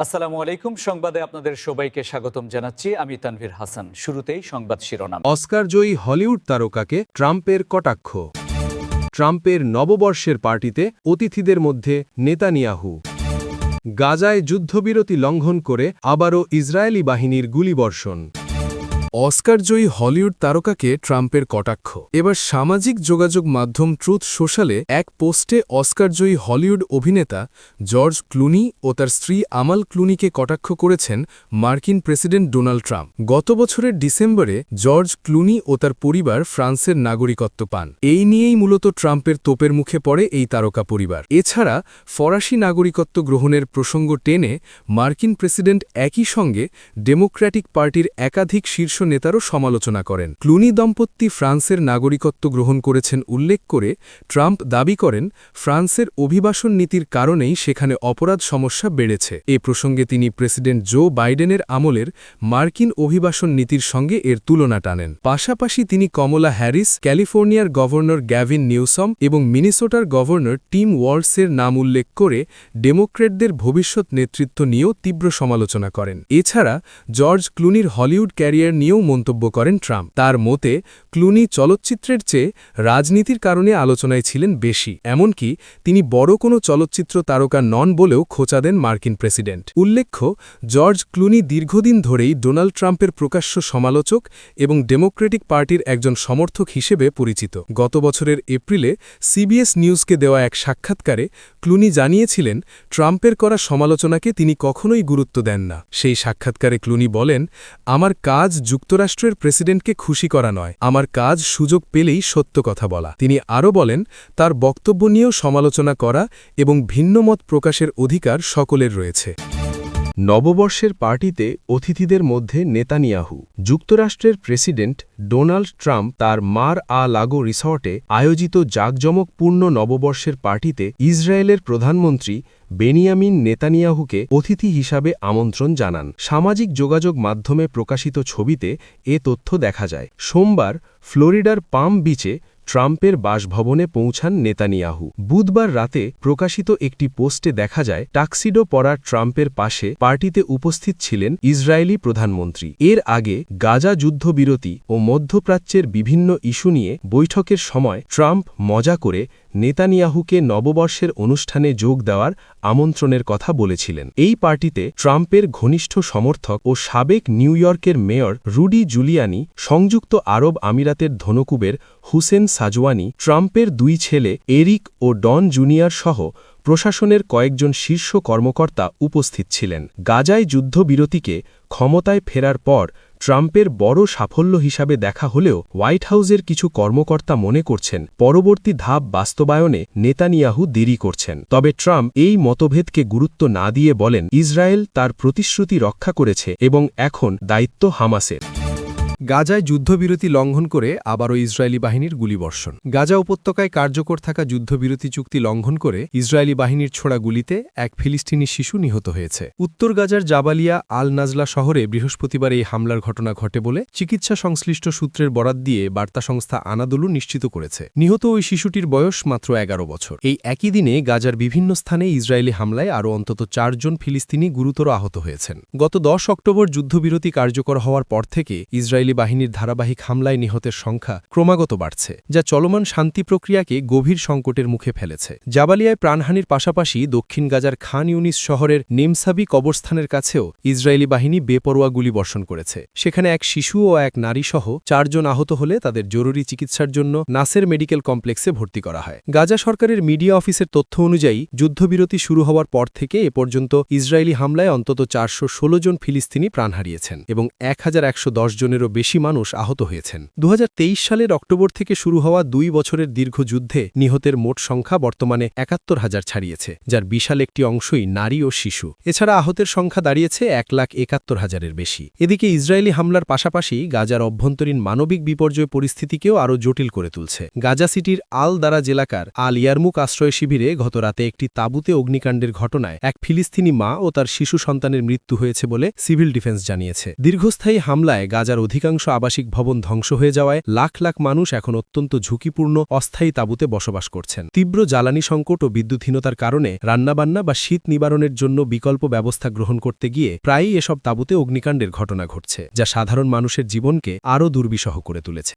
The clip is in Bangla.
আসসালামু আলাইকুম। সংবাদে আপনাদের সবাইকে স্বাগতম জানাচ্ছি। আমি তানভীর হাসান। শুরুতেই সংবাদ শিরোনাম। অস্কারজয়ী হলিউড তারকাকে ট্রাম্পের কটাক্ষ। ট্রাম্পের নববর্ষের পার্টিতে অতিথিদের মধ্যে নেতানিয়াহু। গাজায় যুদ্ধবিরতি লঙ্ঘন করে আবারও ইসরায়েলি বাহিনীর গুলিবর্ষণ। অস্কারজয়ী হলিউড তারকাকে ট্রাম্পের কটাক্ষ। এবার সামাজিক যোগাযোগ মাধ্যম ট্রুথ সোশ্যালে এক পোস্টে অস্কারজয়ী হলিউড অভিনেতা জর্জ ক্লুনি ও তার স্ত্রী আমাল ক্লুনিকে কটাক্ষ করেছেন মার্কিন প্রেসিডেন্ট ডোনাল্ড ট্রাম্প। গত বছরের ডিসেম্বরে জর্জ ক্লুনি ও তার পরিবার ফ্রান্সের নাগরিকত্ব পান। এই নিয়েই মূলত ট্রাম্পের তোপের মুখে পড়ে এই তারকা পরিবার। এছাড়া ফরাসি নাগরিকত্ব গ্রহণের প্রসঙ্গ টেনে মার্কিন প্রেসিডেন্ট একই সঙ্গে ডেমোক্র্যাটিক পার্টির একাধিক শীর্ষ নেতারও সমালোচনা করেন। ক্লুনি দম্পতি ফ্রান্সের নাগরিকত্ব গ্রহণ করেছেন উল্লেখ করে ট্রাম্প দাবি করেন, ফ্রান্সের অভিবাসন নীতির কারণেই সেখানে অপরাধ সমস্যা বেড়েছে। এ প্রসঙ্গে তিনি প্রেসিডেন্ট জো বাইডেনের আমলের মার্কিন অভিবাসন নীতির সঙ্গে এর তুলনা টানেন। পাশাপাশি তিনি কমলা হ্যারিস, ক্যালিফোর্নিয়ার গভর্নর গ্যাভিন নিউসম এবং মিনেসোটার গভর্নর টিম ওয়ালসের নাম উল্লেখ করে ডেমোক্র্যাটদের ভবিষ্যৎ নেতৃত্ব নিয়েও তীব্র সমালোচনা করেন। এছাড়া জর্জ ক্লুনির হলিউড ক্যারিয়ার নিয়েও মন্তব্য করেন ট্রাম্প। তার মতে ক্লুনি চলচ্চিত্রের চেয়ে রাজনীতির কারণে আলোচনায় ছিলেন বেশি। এমনকি তিনি বড় কোনো চলচ্চিত্র তারকা নন বলেও খোঁচা দেন মার্কিন প্রেসিডেন্ট। উল্লেখ্য, জর্জ ক্লুনি দীর্ঘদিন ধরেই ডোনাল্ড ট্রাম্পের প্রকাশ্য সমালোচক এবং ডেমোক্রেটিক পার্টির একজন সমর্থক হিসেবে পরিচিত। গত বছরের এপ্রিলে সিবিএস নিউজকে দেওয়া এক সাক্ষাৎকারে ক্লুনি জানিয়েছিলেন, ট্রাম্পের করা সমালোচনাকে তিনি কখনোই গুরুত্ব দেন না। সেই সাক্ষাৎকারে ক্লুনি বলেন, আমার কাজ যুক্তরাষ্ট্রের প্রেসিডেন্টকে খুশি করা নয়, আমার কাজ সুযোগ পেলেই সত্য কথা বলা। তিনি আরও বলেন, তার বক্তব্য নিয়েও সমালোচনা করা এবং ভিন্নমত প্রকাশের অধিকার সকলের রয়েছে। নববর্ষের পার্টিতে অতিথিদের মধ্যে নেতানিয়াহু। যুক্তরাষ্ট্রের প্রেসিডেন্ট ডোনাল্ড ট্রাম্প তার মার আ লাগো রিসর্টে আয়োজিত জাঁকজমকপূর্ণ নববর্ষের পার্টিতে ইসরায়েলের প্রধানমন্ত্রী বেনিয়ামিন নেতানিয়াহুকে অতিথি হিসাবে আমন্ত্রণ জানান। সামাজিক যোগাযোগ মাধ্যমে প্রকাশিত ছবিতে এ তথ্য দেখা যায়। সোমবার ফ্লোরিডার পাম বিচে ট্রাম্পের বাসভবনে পৌঁছান নেতানিয়াহু। বুধবার রাতে প্রকাশিত একটি পোস্টে দেখা যায়, টাক্সিডো পরা ট্রাম্পের পাশে পার্টিতে উপস্থিত ছিলেন ইসরায়েলি প্রধানমন্ত্রী। এর আগে গাজা যুদ্ধবিরতি ও মধ্যপ্রাচ্যের বিভিন্ন ইস্যু নিয়ে বৈঠকের সময় ট্রাম্প মজা করে নেতানিয়াহুকে নববর্ষের অনুষ্ঠানে যোগ দেওয়ার আমন্ত্রণের কথা বলেছিলেন। এই পার্টিতে ট্রাম্পের ঘনিষ্ঠ সমর্থক ও সাবেক নিউ ইয়র্কের মেয়র রুডি জুলিয়ানি, সংযুক্ত আরব আমিরাতের ধনকুবের হুসেন সাজওয়ানি, ট্রাম্পের দুই ছেলে এরিক ও ডন জুনিয়র সহ প্রশাসনের কয়েকজন শীর্ষ কর্মকর্তা উপস্থিত ছিলেন। গাজায় যুদ্ধবিরতিকে ক্ষমতায় ফেরার পর ট্রাম্পের বড় সাফল্য হিসাবে দেখা হলেও হোয়াইট হাউসের কিছু কর্মকর্তা মনে করছেন, পরবর্তী ধাপ বাস্তবায়নে নেতানিয়াহু দেরি করছেন। তবে ট্রাম্প এই মতভেদকে গুরুত্ব না দিয়ে বলেন, ইসরায়েল তার প্রতিশ্রুতি রক্ষা করেছে এবং এখন দায়িত্ব হামাসের। গাজায় যুদ্ধবিরতি লঙ্ঘন করে আবারও ইসরায়েলি বাহিনীর গুলিবর্ষণ। গাজা উপত্যকায় কার্যকর থাকা যুদ্ধবিরতি চুক্তি লঙ্ঘন করে ইসরায়েলি বাহিনীর ছোড়া গুলিতে এক ফিলিস্তিনি শিশু নিহত হয়েছে। উত্তর গাজার জাবালিয়া আল নাজলা শহরে বৃহস্পতিবার এই হামলার ঘটনা ঘটে বলে চিকিৎসা সংশ্লিষ্ট সূত্রের বরাত দিয়ে বার্তা সংস্থা আনাদোলু নিশ্চিত করেছে। নিহত ওই শিশুটির বয়স মাত্র 11 বছর। এই একই দিনে গাজার বিভিন্ন স্থানে ইসরায়েলি হামলায় আরও অন্তত 4 জন ফিলিস্তিনি গুরুতর আহত হয়েছেন। গত 10 অক্টোবর যুদ্ধবিরতি কার্যকর হওয়ার পর থেকে ইসরায়েলি বাহিনীর ধারাবাহিক হামলায় নিহতের সংখ্যা ক্রমাগত বাড়ছে, যা চলমান শান্তি প্রক্রিয়াকে গভীর সংকটের মুখে ফেলেছে। জাবালিয়ায় প্রাণহানির পাশাপাশি দক্ষিণ গাজার খান ইউনিস শহরের নেমসাবি কবরস্থানের কাছেও ইসরায়েলি বাহিনী বেপরোয়া গুলিবর্ষণ করেছে। সেখানে এক শিশু ও এক নারী সহ 4 জন আহত হলে তাদের জরুরি চিকিৎসার জন্য নাসের মেডিকেল কমপ্লেক্সে ভর্তি করা হয়। গাজা সরকারের মিডিয়া অফিসের তথ্য অনুযায়ী যুদ্ধবিরতি শুরু হওয়ার পর থেকে এ পর্যন্ত ইসরায়েলি হামলায় অন্তত 416 জন ফিলিস্তিনি প্রাণ হারিয়েছেন এবং 1110 জনেরও বেশি মানুষ আহত হয়েছেন। 2023 সালের অক্টোবর থেকে শুরু হওয়া 2 বছরের দীর্ঘ যুদ্ধে নিহতের মোট সংখ্যা বর্তমানে 71,000 ছাড়িয়েছে, যার বিশাল একটি অংশই নারী ও শিশু। এছাড়া আহতের সংখ্যা দাঁড়িয়েছে 1,71,000-এর বেশি। এদিকে ইসরায়েলি হামলার পাশাপাশি গাজার অভ্যন্তরীণ মানবিক বিপর্যয় পরিস্থিতিকেও আরও জটিল করে তুলছে। গাজা সিটির আল দারাজ এলাকার আল ইয়ারমুক আশ্রয় শিবিরে গত রাতে একটি তাঁবুতে অগ্নিকাণ্ডের ঘটনায় এক ফিলিস্তিনি মা ও তার শিশু সন্তানের মৃত্যু হয়েছে বলে সিভিল ডিফেন্স জানিয়েছে। দীর্ঘস্থায়ী হামলায় গাজার অধিকাংশ অধিকাংশ আবাসিক ভবন ধ্বংস হয়ে যাওয়ায় লাখ লাখ মানুষ এখন অত্যন্ত ঝুঁকিপূর্ণ অস্থায়ী তাঁবুতে বসবাস করছেন। তীব্র জ্বালানি সংকট ও বিদ্যুৎহীনতার কারণে রান্নাবান্না বা শীত নিবারণের জন্য বিকল্প ব্যবস্থা গ্রহণ করতে গিয়ে প্রায়ই এসব তাঁবুতে অগ্নিকাণ্ডের ঘটনা ঘটছে, যা সাধারণ মানুষের জীবনকে আরও দুর্বিষহ করে তুলেছে।